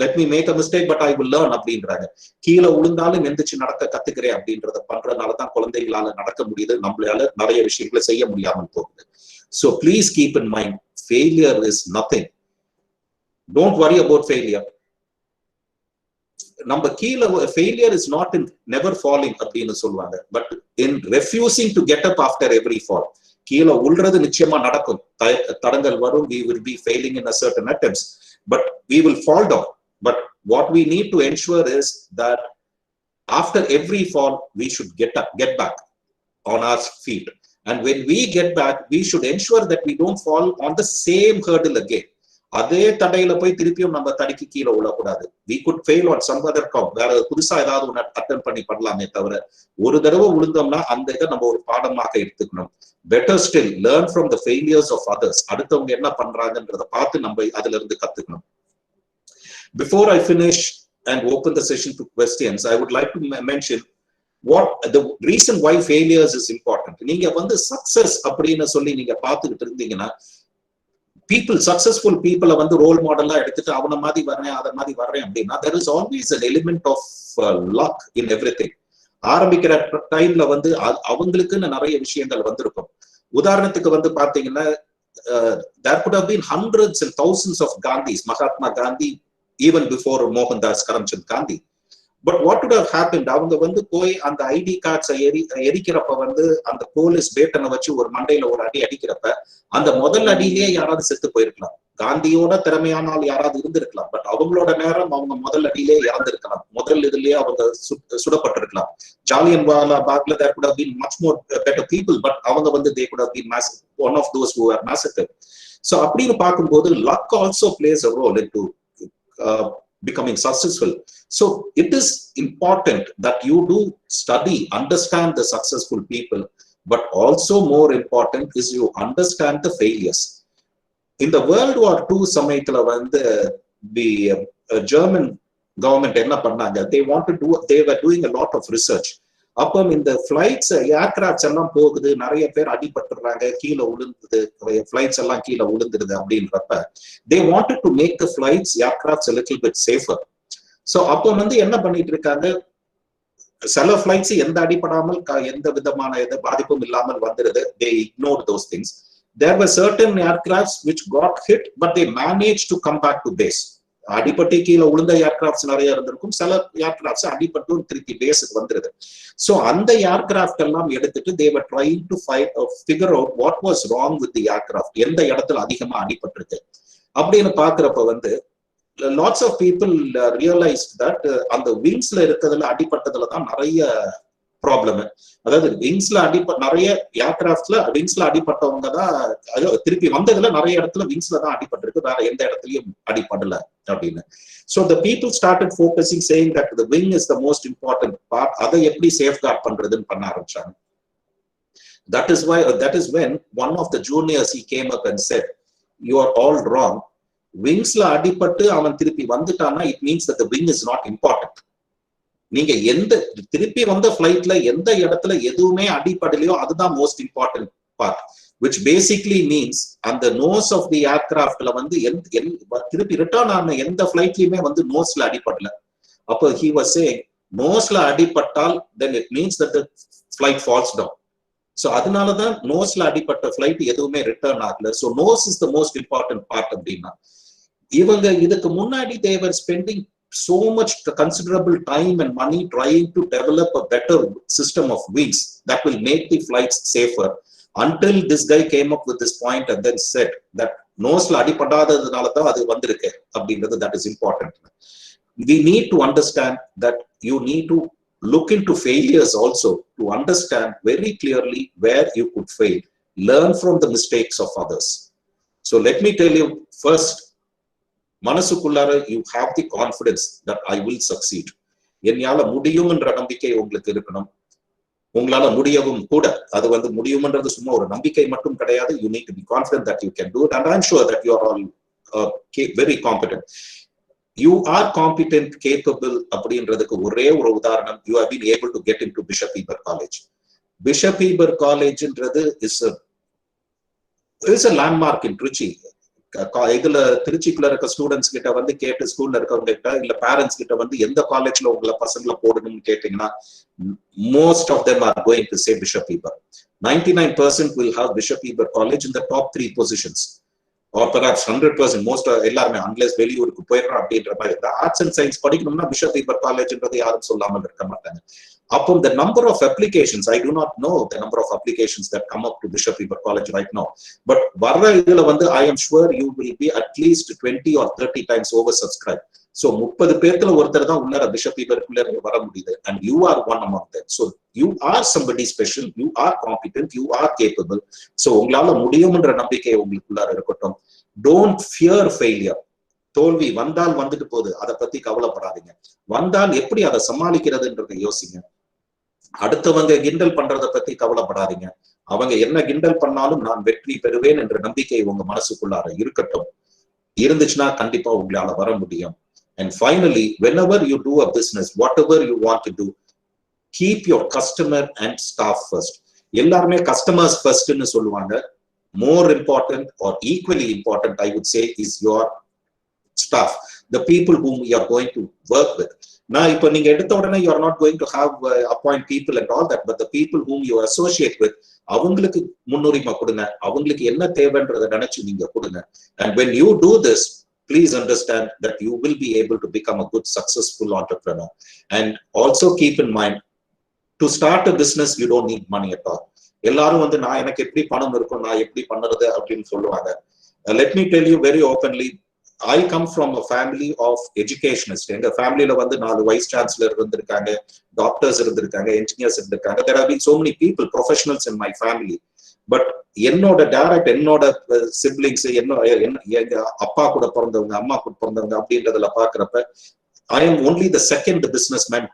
let me make a mistake but I will learn அப்படின்றாங்க. கீழே விழுந்தாலும் எந்திரிச்சு நடக்க கத்துக்கிறேன் அப்படின்றத பண்றதுனாலதான் குழந்தைகளால நடக்க முடியுது, நம்மளால நிறைய விஷயங்களை செய்ய முடியாமல் போகுது. So please keep in mind, failure is nothing. Don't worry about failure. நம்ம கீழே failure is not in never falling அப்படின்னு சொல்லுவாங்க, but in refusing to get up after every fall. கீழே உள்றது நிச்சயமா நடக்கும், தடங்கள் வரும், we will be failing in a certain attempts, but we will fall down. But what we need to ensure is that after every fall we should get back on our feet, and when we get back we should ensure that we don't fall on the same hurdle again. அதே தடையில போய் திருப்பியும் நம்ம தடிக்கு கீழே விழக்கூடாது. we could fail on some other count, வேற புதுசா ஏதாவது ஒன்று attend பண்ணி பண்ணலாமே தவிர ஒரு தடவை விழுந்தோம்னா அந்த இதை நம்ம ஒரு பாடமாக எடுத்துக்கணும். better still, learn from the failures of others. அடுத்தவங்க என்ன பண்றாங்கன்றத பார்த்து நம்ம அதுல இருந்து கத்துக்கணும். Before I finish and open the session to questions, I would like to mention what the reason why failures is important. நீங்க வந்து success அப்படின்னு சொல்லி நீங்க பார்த்துக்கிட்டு இருந்தீங்கன்னா, people, successful people வந்து ரோல் மாடலா எடுத்துட்டு அவனை மாதிரி வர்றேன் அதை மாதிரி வர்றேன் அப்படின்னா, there is always an element of luck in everything. ஆரம்பிக்கிற டைம்ல வந்து அவங்களுக்குன்னு நிறைய விஷயங்கள் வந்திருக்கும். உதாரணத்துக்கு வந்து பாத்தீங்கன்னா, there could have been hundreds and thousands of Gandhis, Mahatma Gandhi, even before Mohandas Karamchand Gandhi. But what would have happened? அவங்க வந்து போய் அந்த ஐடி கார்ட்ஸை எரிக்கிறப்ப வந்து அந்த போலீஸ் பேட்டனை வச்சு ஒரு மண்டையில ஒரு அடி அடிக்கிறப்ப அந்த முதல் அடியிலேயே யாராவது செத்து போயிருக்கலாம். காந்தியோட திறமையானால் யாராவது இருந்திருக்கலாம். பட் அவங்களோட நேரம் அவங்க முதல் அடியிலேயே இறந்திருக்கலாம். முதல் இதுலயே அவங்க சுடப்பட்டிருக்கலாம். ஜாலியன் வாலா பாக்ல there could have been much more better people, but அவங்க வந்து they could have been one of those who were massacred. So அப்படின்னு பார்க்கும்போது luck also plays a role into becoming successful. So it is important that you do study, understand the successful people, but also more important is you understand the failures. In the World War II சமயத்துல வந்து the German government என்ன பண்ணாங்க, they were doing a lot of research. அப்போ இந்த flights aircrafts எல்லாம் போகுது, நிறைய பேர் அடிபட்டுறாங்க, கீழே விழுந்துது, ஃபிளைட்ஸ் எல்லாம் கீழே விழுந்துருது அப்படின்றப்ப they wanted to make the flights, aircrafts a little bit safer. So அப்போ வந்து என்ன பண்ணிட்டு இருக்காங்க, சில ஃபிளைட்ஸ் எந்த அடிப்படாமல் எந்த விதமான பாதிப்பும் இல்லாமல் வந்துருது. They ignored those things. There were certain aircrafts which got hit, but they managed to come back to base. அடிப்பட்டு கீழே உளுந்த ஏர்கிராஃப்ட்ஸ் நிறைய இருந்திருக்கும், சில ஏர்கிராஃப்ட்ஸ் அடிப்பட்டு திருப்பி பேஸுக்கு வந்துருது. ஸோ அந்த ஏர்கிராஃப்ட் எல்லாம் எடுத்துட்டு they were trying to figure out what was wrong with the aircraft, எந்த இடத்துல அதிகமா அடிபட்டிருக்கு அப்படின்னு பாக்குறப்ப வந்து lots of people realized that அந்த விங்ஸ்ல இருக்கிறதுல அடிப்பட்டதுல தான் நிறைய ப்ராப்ளம். அதாவது விங்ஸ்ல நிறைய ஏர்கிராஃப்ட்ல விங்ஸ்ல அடிப்பட்டவங்க தான் திருப்பி வந்ததுல நிறைய இடத்துல விங்ஸ்ல தான் அடிபட்டிருக்கு, வேற எந்த இடத்துலயும் அடிப்படல அப்படின்னு. So the people started focusing, saying that the wing is the most important part. அதை எப்படி சேஃப்கார்ட் பண்றதுன்னு பண்ண ஆரம்பிச்சாங்க. That is when one of the juniors he came up and said, you are all wrong. விங்ஸ்ல அடிபட்டு அவன் திருப்பி வந்துட்டான்னா it means that the wing is not important. நீங்க எந்த திருப்பி வந்த ஃபிளைட்ல எந்த இடத்துல எதுவுமே அடிப்படலையோ அதுதான் most important part, which basically means அந்த நோஸ் ஆஃப் தி ஏர்கிராஃப்ட்ல வந்து திருப்பி ரிட்டர்ன் ஆன எந்த ஃபிளைட்லயுமே வந்து நோஸ்ல அடிப்படல. அப்போ he was saying நோஸ்ல அடிப்பட்டால் then it means that the flight falls down. So அதனாலதான் நோஸ்ல அடிப்பட்ட ஃபிளைட் எதுவுமே ரிட்டர்ன் ஆகல. So nose is the most important part அப்படின்னா இவங்க இதுக்கு முன்னாடி they were spending so much considerable time and money trying to develop a better system of wings that will make the flights safer, until this guy came up with this point and then said that nose la adipadadadunala da adu vandirukke அப்படிங்கிறது that is important. We need to understand that you need to look into failures also to understand very clearly where you could fail, learn from the mistakes of others. So let me tell you first, மனசுக்குள்ளார you have the confidence that I will succeed. என்னால முடியும் என்ற நம்பிக்கை உங்களுக்கு இருக்கணும். உங்களால முடியவும் கூட, அது வந்து முடியும்ன்றது சும்மா ஒரு நம்பிக்கை மட்டும் கிடையாது. You need to be confident that you can do it, and I'm sure that you are all very competent. You are competent, capable அப்படின்றதுக்கு ஒரே ஒரு உதாரணம், you have been able to get into Bishop Heber College. Bishop Heber Collegeன்றது is a landmark in Trichy. இதுல திருச்சிக்குள்ள இருக்க students கிட்ட வந்து கேட்டு, ஸ்கூல்ல இருக்கவங்க கிட்ட இல்ல பேரண்ட்ஸ் கிட்ட வந்து எந்த காலேஜ்ல உங்களை பசங்களை போடணும்னு கேட்டீங்கன்னா most of them are going to say Bishop Heber. 99% will have Bishop Heber College in the top 3 positions, or perhaps 100%. most எல்லாருமே unless வெளியூருக்கு போயிடுறோம் அப்படின்ற மாதிரி ஆர்ட்ஸ் அண்ட் சயின்ஸ் படிக்கணும்னா பிஷப் ஹீபர் காலேஜ்ன்றது யாரும் சொல்லாமல் இருக்க மாட்டாங்க. அப்போ the number of applications, I do not know the number of applications that come up to Bishop Heber College right now, but வர்ற இதுல வந்து I am sure you will be at least 20 or 30 times oversubscribed. So 30 பேர்ல ஒருத்தர் தான் உள்ளார bishop ஹீபருக்குள்ள வர முடியுது, and you are one among them. So you are somebody special, you are competent, you are capable. So உங்களால முடியும்ன்ற நம்பிக்கை உங்களுக்குள்ளார இருக்கட்டும். Don't fear failure. தோல்வி வந்தால் வந்துட்டு போகுது, அதை பத்தி கவலைப்படாதீங்க. வந்தால் எப்படி அதை சமாளிக்கிறதுன்றதை யோசிங்க. அடுத்தவங்க கிண்டல் பண்றதை பத்தி கவலைப்படாதீங்க. அவங்க என்ன கிண்டல் பண்ணாலும் நான் வெற்றி பெறுவேன் என்ற நம்பிக்கை உங்க மனசுக்குள்ளார இருக்கட்டும். இருந்துச்சுன்னா கண்டிப்பா உங்களால வர முடியும். And finally, whenever you do a business, whatever you want to do, keep your customer and staff first. எல்லாருமே customers first ன்னு சொல்லுவாங்க. More important or equally important, I would say, is your staff, the people whom you are going to work with. நான் இப்ப நீங்க எடுத்த உடனே you are not going to have appoint people and all that, but the people whom you associate with, அவங்களுக்கு முன்னுரிமை கொடுங்க, அவங்களுக்கு என்ன தேவைன்றதை நினைச்சு நீங்க கொடுங்க. And when you do this, please understand that you will be able to become a good successful entrepreneur. And also keep in mind, to start a business you don't need money at all. எல்லாரும் வந்து நான் எனக்கு எப்படி பணம் இருக்கும், நான் எப்படி பண்றது அப்படின்னு சொல்லுவாங்க. Let me tell you very openly, I come from a family of educationists. எங்க ஃபேமிலியில வந்து 4 வைஸ் சான்சலர் இருந்திருக்காங்க, டாக்டர்ஸ் இருந்திருக்காங்க, என்ஜினியர்ஸ் இருந்திருக்காங்க. There have been so many people, professionals in my family. But என்னோட டைரக்ட் என்னோட சிப்லிங்ஸ், எங்க அப்பா கூட பிறந்தவங்க, அம்மா கூட பிறந்தவங்க அப்படின்றதுல பாக்குறப்ப I am only the second businessman,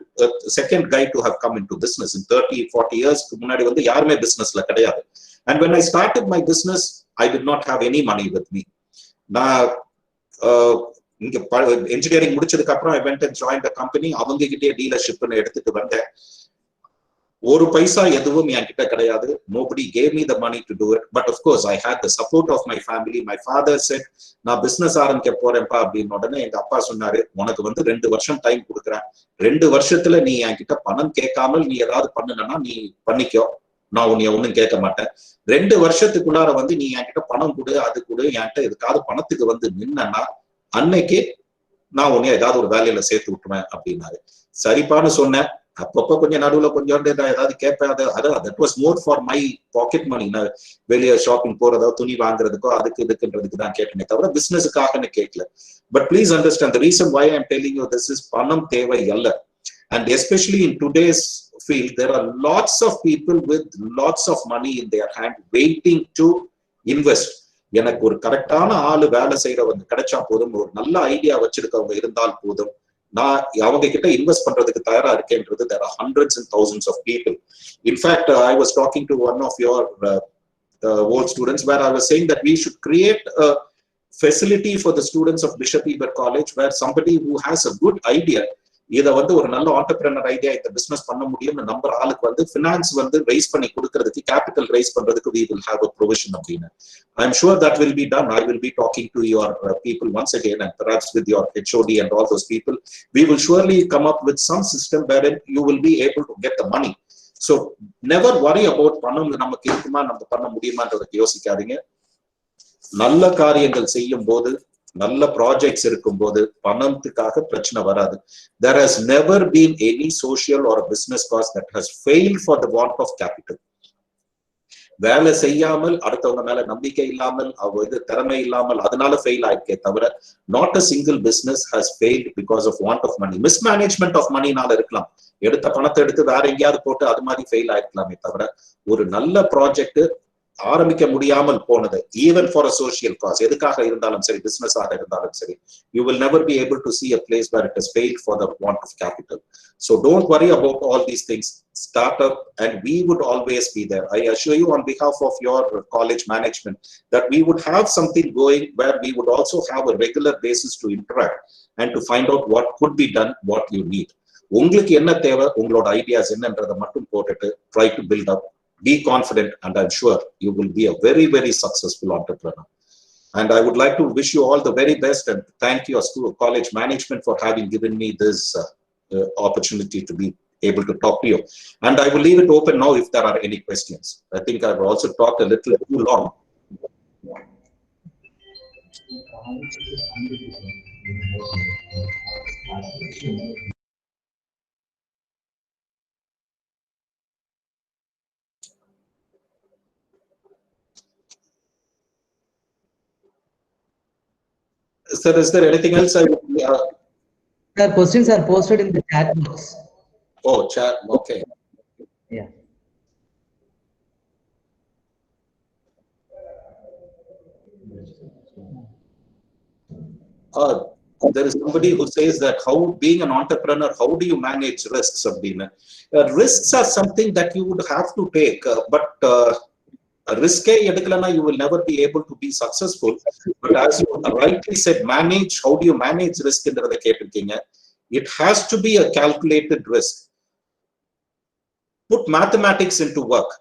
second guy to have come into business in 30-40 years. முன்னாடி வந்து யாருமே பிசினஸ்ல கிடையாது. And when I started my business, I did not have any money with me. நான் இங்க engineering முடிச்சதுக்கு அப்புறம் I went and joined a company. அவங்க கிட்டே டீலர்ஷிப்னு எடுத்துட்டு வந்தேன். ஒரு பைசா எதுவும் என்கிட்ட கிடையாது. Nobody gave me the money to do it, but of course I had the support of my family. My father said, நான் பிசினஸ் ஆரம்பிக்க போறேன்ப்பா அப்படின்னு உடனே எங்க அப்பா சொன்னாரு, உனக்கு வந்து 2 வருஷம் டைம் கொடுக்குறேன், 2 வருஷத்துல நீ என்கிட்ட பணம் கேட்காமல் நீ ஏதாவது பண்ணுனா நீ பண்ணிக்கோ, நான் உன்னைய ஒண்ணும் கேட்க மாட்டேன். 2 வருஷத்துக்குள்ளார வந்து நீ என்கிட்ட பணம் கொடு, அது கொடு, என்கிட்ட எதுக்காவது பணத்துக்கு வந்து நின்னா அன்னைக்கு நான் உன்னைய ஏதாவது ஒரு வேலையில சேர்த்து விட்டுருவேன் அப்படின்னாரு. சரிப்பான்னு சொன்னேன். அப்பப்போ கொஞ்சம் நடுவுல கொஞ்சம் ஏதாவது கேட்பேன். That was more for my pocket money. நான் வெளியே ஷாப்பிங் போறதோ துணி வாங்குறதுக்கோ அதுக்கு இதுக்குன்றதுக்கு தான் கேட்டேனே தவிர பிசினஸுக்காகன்னு கேட்கல. But please understand, the reason why I am telling you this is, பணம் தேவை அல்ல. And especially in today's field, there are lots of people with lots of money in their hand waiting to invest. எனக்கு ஒரு கரெக்டான ஆளு வேலை செய்யறவங்க கிடைச்சா போதும், ஒரு நல்ல ஐடியா வச்சிருக்கவங்க இருந்தால் போதும், நான் அவங்க கிட்ட இன்வெஸ்ட் பண்றதுக்கு தயாரா இருக்கேன்றது. There are hundreds and thousands of people. In fact, I was talking to one of your old students where I was saying that we should create a facility for the students of Bishop Ebert College where somebody who has a good idea, இதை வந்து ஒரு நல்ல entrepreneur idea இந்த business பண்ண முடியும்னு நம்புற ஆளுக்கு வந்து ஃபினான்ஸ் வந்து ரைஸ் பண்ணி கொடுக்கறதுக்கு, கேபிட்டல் ரைஸ் பண்றதுக்கு we will have a provision அப்படின்னு. I am sure that will be done. I will be talking to your people once again, and perhaps with your HOD and all those people, we will surely come up with some system wherein you will be able to get the money. So never worry about பணம் நமக்கு இருக்குமா, நம்ம பண்ண முடியுமான்றதை யோசிக்காதீங்க. நல்ல காரியங்கள் செய்யும் போது, நல்ல ப்ராஜெக்ட்ஸ் இருக்கும் போது பணத்துக்காக பிரச்சனை வராது. There has never been any social or a business cause that has failed for the want of capital. வேலை செய்யாமல், அடுத்தவங்க மேல நம்பிக்கை இல்லாமல், அவங்க திறமை இல்லாமல் அதனால ஃபெயில் ஆயிருக்கே தவிர not a single business has failed because of want of money. Mismanagement of money நால இருக்கலாம், எடுத்த பணத்தை எடுத்து வேற எங்கேயாவது போட்டு அது மாதிரி ஃபெயில் ஆயிருக்கலாமே தவிர ஒரு நல்ல ப்ராஜெக்ட் ஆரம்பிக்க முடியாமல் போனது, even for a social cos, எதுக்காக இருந்தாலும் சரி, பிசினஸ் ஆக இருந்தாலும் சரி, you will never be able to see a place where it has failed for the want of capital. So don't worry about all these things. Start up and we would always be there. I assure you on behalf of your college management that we would have something going where we would also have a regular basis to interact and to find out what could be done, what you need. உங்களுக்கு என்ன தேவை, உங்களோட ideas என்னன்றதை மட்டும் போட்டுட்டு try to build up. Be confident, and I'm sure you will be a very, very successful entrepreneur. And I would like to wish you all the very best and thank your school, college management for having given me this opportunity to be able to talk to you. And I will leave it open now if there are any questions. I think I've also talked a little too long. Sir, is there anything else I would... Sir, questions are posted in the chat box. Oh, chat, okay. Yeah. There is somebody who says that how, being an entrepreneur, how do you manage risks? Risks are something that you would have to take, but risk you will never be able to be successful. But as you rightly said, manage, how do you manage risk? It has to be a calculated risk. Put mathematics into work.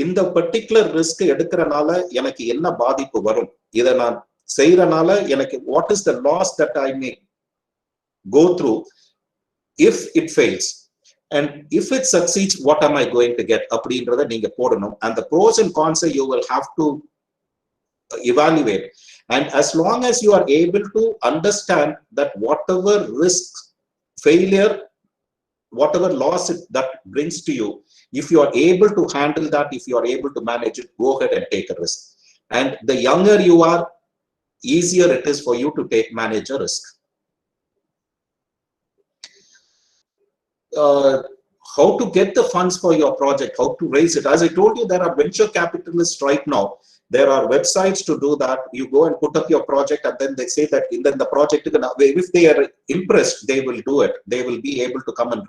In the particular risk எடுக்கறனால எனக்கு என்ன பாதிப்பு வரும், இத நான் செய்யறனால எனக்கு what is the loss that I may go through, if it fails, and if it succeeds, what am I going to get? அப்படின்றத நீங்க போடணும். And the pros and cons you will have to evaluate. And as long as you are able to understand that whatever risk, failure, whatever loss that brings to you, if you are able to handle that, if you are able to manage it, go ahead and take a risk. And the younger you are, easier it is for you to manage a risk. How to get the funds for your project, how to raise it. As I told you, there are venture capitalists right now. There are websites to do that. You go and put up your project, and then they say that in the project, if they are impressed, they will do it. They will be able to come and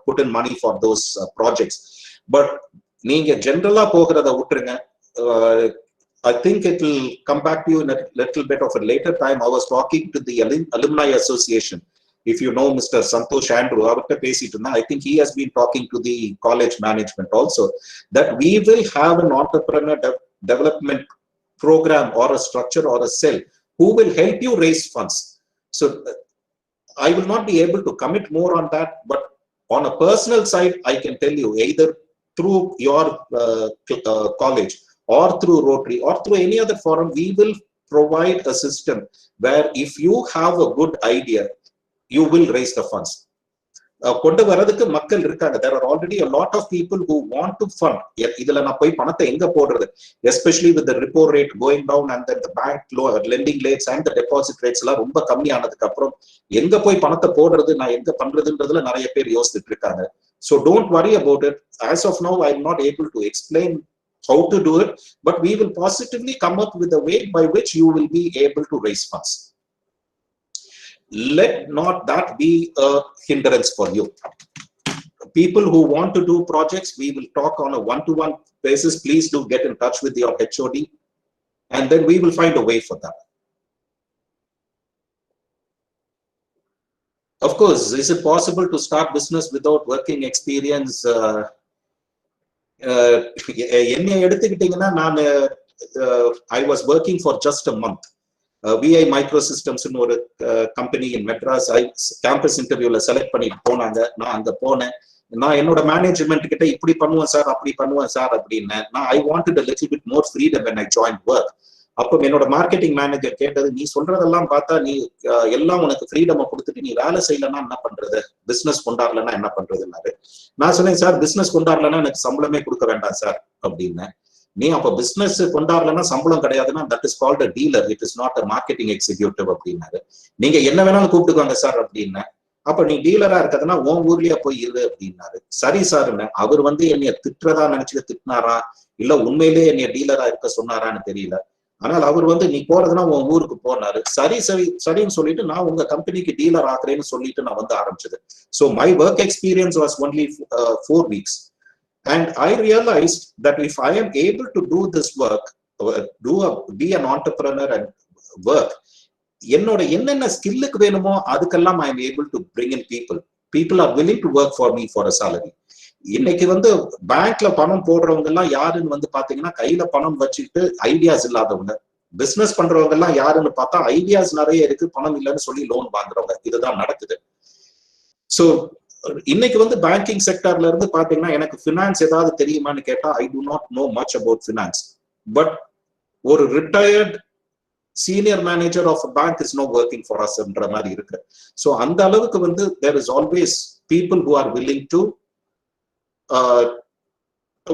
put in money for those projects. But நீங்க ஜெனரலா போகிறத விட்டுருங்க. I think it will come back to you in a little bit of a later time. I was talking to the Alumni Association. If you know Mr. Santosh Andrew, I think he has been talking to the college management also, that we will have an entrepreneur development program or a structure or a cell who will help you raise funds. So I will not be able to commit more on that, but on a personal side, I can tell you, either through your college or through Rotary or through any other forum, we will provide a system where if you have a good idea, you will raise the funds. கொண்டு வரதுக்கு மக்கள் இருக்காங்க. There are already a lot of people who want to fund. இதுல நான் போய் பணத்தை எங்க போடுறது, especially with the repo rate going down and then the bank lending rates and the deposit rates எல்லாம் ரொம்ப கம்மியானதுக்கு அப்புறம் எங்க போய் பணத்தை போடுறது, நான் எங்க பண்றதுன்றதுல நிறைய பேர் யோசிச்சுட்டு இருக்காங்க. So don't worry about it. As of now, I'm not able to explain how to do it, but we will positively come up with a way by which you will be able to raise funds. Let not that be a hindrance for you. People who want to do projects, we will talk on a one-to-one basis. Please do get in touch with your HOD, and then we will find a way for that. Of course, is it possible to start business without working experience? என்னை எடுத்துக்கிட்டீங்கன்னா, நான் I was working for just a month. VI Microsystems ன்னு ஒரு company in Madras campus இன்டர்வியூல select பண்ணிட்டு போனாங்க. நான் அங்க போனேன். நான் என்னோட மேனேஜ்மெண்ட் கிட்ட இப்படி பண்ணுவேன் சார், அப்படி பண்ணுவேன் சார் அப்படின்னு. நான் I wanted a little bit more freedom when I joined work. அப்போ என்னோட மார்க்கெட்டிங் மேனேஜர் கேட்டது, நீ சொல்றதெல்லாம் பார்த்தா நீ எல்லாம் உனக்கு ஃப்ரீடம் கொடுத்துட்டு நீ வேலை செய்யலன்னா என்ன பண்றது, பிசினஸ் கொண்டாடலன்னா என்ன பண்றதுன்னாரு. நான் சொன்னேன், சார் பிசினஸ் கொண்டாடலன்னா எனக்கு சம்பளமே கொடுக்க வேண்டாம் சார் அப்படின்னு. நீ அப்ப பிசினஸ் கொண்டாடலன்னா சம்பளம் கிடையாதுன்னா that is called a dealer, it is not a marketing executive அப்படின்னாரு. நீங்க என்ன வேணாலும் கூப்பிட்டுக்கோங்க சார் அப்படின்னு. அப்ப நீ டீலரா இருக்கிறதுனா உன் ஊர்லயே போய் இரு அப்படின்னாரு. சரி சார், அவர் என்னைய திட்டுறதா நினைச்சுட்டு திட்டினாரா இல்ல உண்மையிலேயே என்னைய டீலரா இருக்க சொன்னாரான்னு தெரியல. ஆனால் அவர் நீ போறதுன்னா உன் ஊருக்கு போனாரு. சரின்னு சொல்லிட்டு நான் உங்க கம்பெனிக்கு டீலர் ஆக்குறேன்னு சொல்லிட்டு நான் ஆரம்பிச்சது. So my work experience was only 4 weeks. And I realized that if I am able to do this work, be an entrepreneur and work, என்னோட என்னென்ன ஸ்கில்லுக்கு வேணுமோ அதுக்கெல்லாம் I am able to bring in people. People are willing to work for me for a salary. இன்னைக்கு பேங்க்ல பணம் போடுறவங்க எல்லாம் யாருன்னு பாத்தீங்கன்னா, கையில பணம் வச்சுட்டு ஐடியாஸ் இல்லாதவங்க. பிசினஸ் பண்றவங்க எல்லாம் யாருன்னு பார்த்தா ஐடியாஸ் நிறைய இருக்கு, பணம் இல்லைன்னு சொல்லி லோன் வாங்குறவங்க. இதுதான் நடக்குது. சோ இன்னைக்கு பேங்கிங் செக்டர்ல இருந்து பாத்தீங்கன்னா, எனக்கு பினான்ஸ் ஏதாவது தெரியுமான்னு கேட்டா I do not know much about finance. But ஒரு retired senior manager of bank is no working for அஸ்ன்ற மாதிரி இருக்கு. ஸோ அந்த அளவுக்கு there is always people who are willing to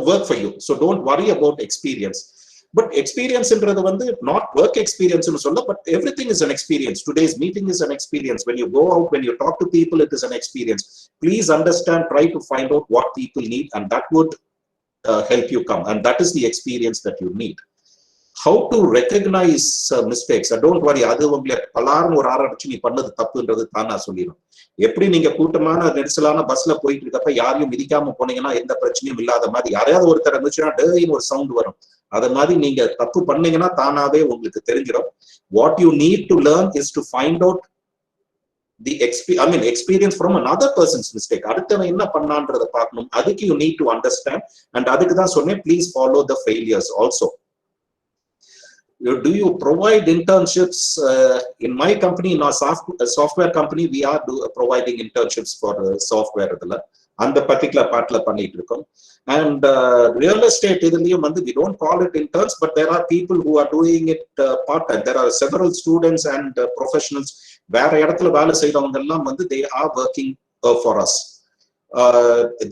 work for you. So don't worry about experience. But experience inradhu not work experience nu solla, but everything is an experience. Today's meeting is an experience. When you go out, when you talk to people, it is an experience. Please understand, try to find out what people need, and that would help you come. And that is the experience that you need. How to recognize mistakes? Don't worry, adu ungala palarnu or aaradichu nee pannadhu thappuன்றது தானா சொல்லிரும். எப்படி நீங்க கூட்டமான நெரிசலான பஸ்ல போயிட்டு இருக்கப்ப யாரையும் மிதிக்காம போனீங்கன்னா எந்த பிரச்சனையும் இல்லாத மாதிரி யாரையாவது ஒருத்தர் இருந்துச்சுன்னா டேன்னு ஒரு சவுண்ட் வரும். அத மாதிரி நீங்க தப்பு பண்ணீங்கன்னா தானாவே உங்களுக்கு தெரிஞ்சிடும். What you need to learn is to find out the experience from another person's mistake. அடுத்தவன் என்ன பண்ணான்றத பார்க்கணும். அதுக்கு you need to understand, and அதுக்கு தான் சொன்னேன், please follow the failures also. do you provide internships? In my company, in our software company, we are providing internships for software. And the particular part and real estate, we don't call it interns, but there are people who are doing it part-time. There are several students and professionals where they are working for us.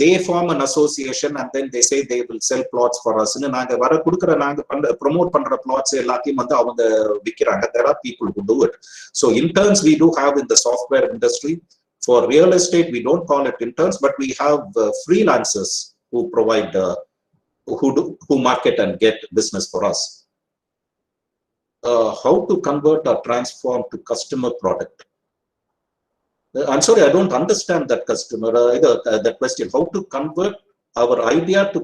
They form an association and then they say they will sell plots for us. Promote plots. There are people who do it. So interns we do have in the software industry. For real estate, we don't call it interns, but we have freelancers who provide, who market and get business for us. How to convert or transform to customer product? I'm sorry, I don't understand that that question. How to convert our idea to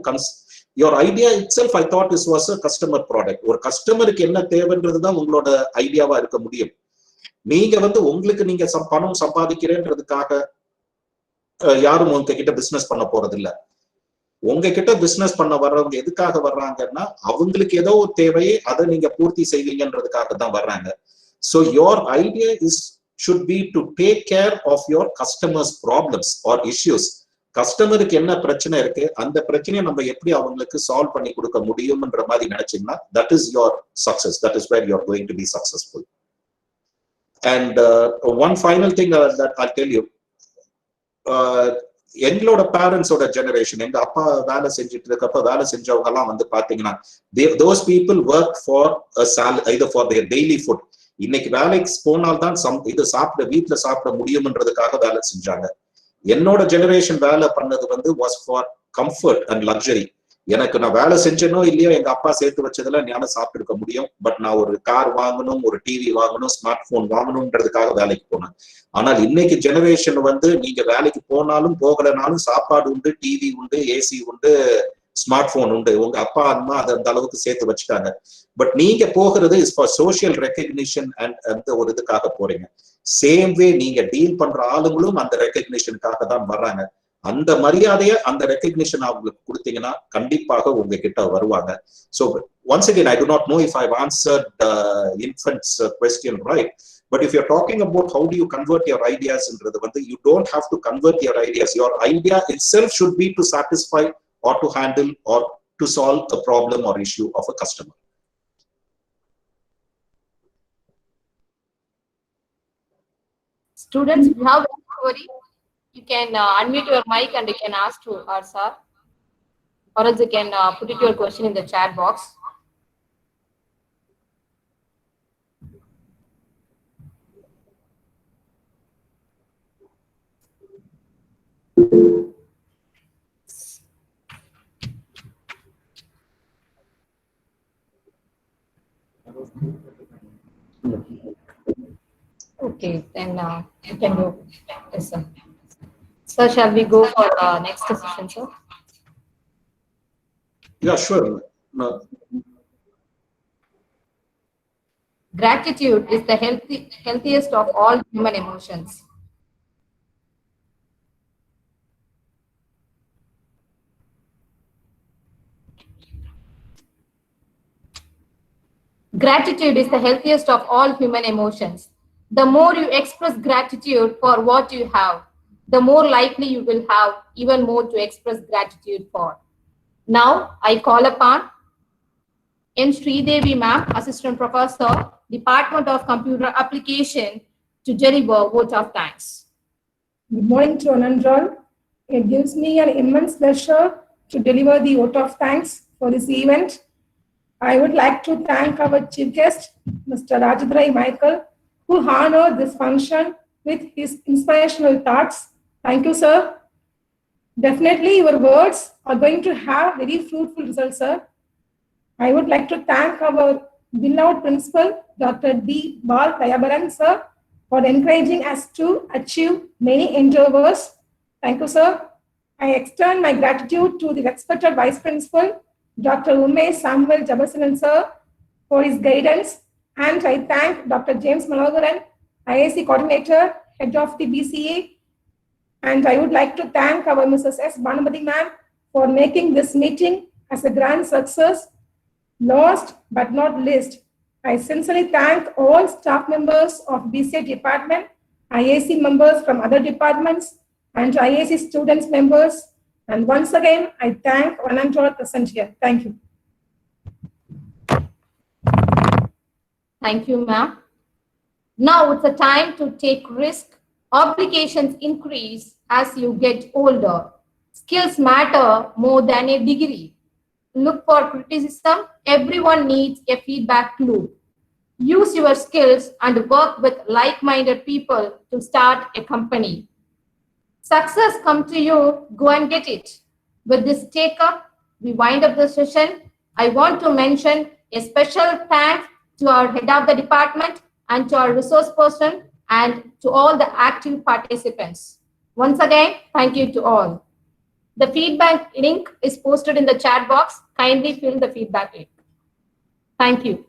your idea itself, I thought this was a customer product. Or customer idea நீங்க உங்களுக்கு நீங்க பணம் சம்பாதிக்கிறேன்றதுக்காக யாரும் உங்ககிட்ட business பண்ண போறது இல்ல. உங்ககிட்ட பிசினஸ் பண்ண வர்றவங்க எதுக்காக வர்றாங்கன்னா அவங்களுக்கு ஏதோ ஒரு தேவையை அதை நீங்க பூர்த்தி செய்வீங்கன்றதுக்காக தான் வர்றாங்க. So your idea should be to take care of your customers' problems or issues. கஸ்டமருக்கு என்ன பிரச்சனை இருக்கு, அந்த பிரச்சனையை நம்ம எப்படி அவங்களுக்கு சால்வ் பண்ணி கொடுக்க முடியும்ன்ற மாதிரி நினைச்சீங்கன்னா that is your success. That is where you are going to be successful. And one final thing that I'll tell you, எங்களோட பேரண்ட்ஸோட ஜெனரேஷன், எங்க அப்பா வேலை செஞ்சுட்டு இருக்கப்ப வேலை செஞ்சவங்க எல்லாம் பாத்தீங்கன்னா those people work for a salary, either for their daily food. இன்னைக்கு வேலைக்கு போனால்தான் இது சாப்பிட வீட்டுல சாப்பிட முடியும்ன்றதுக்காக வேலை செஞ்சாங்க. என்னோட ஜெனரேஷன் வேலை பண்ணது was for comfort and luxury. எனக்கு நான் வேலை செஞ்சனோ இல்லையோ எங்க அப்பா சேர்த்து வச்சதுல ஞானம் சாப்பிட்டு இருக்க முடியும். பட் நான் ஒரு கார் வாங்கணும், ஒரு டிவி வாங்கணும், ஸ்மார்ட் போன் வாங்கணும்ன்றதுக்காக வேலைக்கு போனேன். ஆனால் இன்னைக்கு ஜெனரேஷன் நீங்க வேலைக்கு போனாலும் போகலனாலும் சாப்பாடு உண்டு, டிவி உண்டு, ஏசி உண்டு, ஸ்மார்ட் போன் உண்டு. உங்க அப்பா அம்மா அதை அந்த அளவுக்கு சேர்த்து வச்சுட்டாங்க. பட் நீங்க போகிறது is for social recognition and அந்த ஒரு இதுக்காக போறீங்க. சேம் வே நீங்க டீல் பண்ற ஆளுங்களும் அந்த ரெகக்னிஷனுக்காக தான் வர்றாங்க. அந்த மரியாதையை அந்த ரெகக்னிஷன் அவங்களுக்கு கொடுத்தீங்கன்னா கண்டிப்பாக உங்ககிட்ட வருவாங்க. So once again, I do not know if I've answered infant's question right, but if you're talking about how do you convert your ideas ன்றது you don't have to convert your ideas. Your idea itself should be to satisfy or to handle or to solve a problem or issue of a customer. Students, if you have any query, you can unmute your mic and you can ask to our sir, or else you can put it your question in the chat box. Okay, then you can go. Yes, sir. Sir, shall we go for next session, sir? Yeah, sure. No. Gratitude is the healthiest of all human emotions. Gratitude is the healthiest of all human emotions. The more you express gratitude for what you have, the more likely you will have even more to express gratitude for. Now, I call upon N. Sridevi Ma'am, Assistant Professor, Department of Computer Application, to deliver vote of thanks. Good morning to Anandral. It gives me an immense pleasure to deliver the vote of thanks for this event. I would like to thank our chief guest, Mr. Rajendra Michael, who honored this function with his inspirational thoughts. Thank you, sir. Definitely your words are going to have very fruitful results, sir. I would like to thank our beloved principal, Dr. D. Bal Dayabaran, sir, for encouraging us to achieve many endeavors. Thank you, sir. I extend my gratitude to the respected vice principal, Dr. Umesh Samuel Jabasanan, sir, for his guidance. And I thank Dr. James Manogaran, IAC coordinator, head of the BCA. And I would like to thank our Mrs. S. Banamati ma'am for making this meeting as a grand success. Last but not least, I sincerely thank all staff members of BCA department, IAC members from other departments, and IAC students members. And once again, I thank one and all present here. Thank you. Thank you, ma'am. Now it's a time to take risk. Obligations increase as you get older. Skills matter more than a degree. Look for criticism. Everyone needs a feedback loop. Use your skills and work with like-minded people to start a company. Success come to you, go and get it. With this take-up, we wind up the session. I want to mention a special thanks to our head of the department and to our resource person and to all the active participants. Once again, thank you to all. The feedback link is posted in the chat box. Kindly fill the feedback link. Thank you.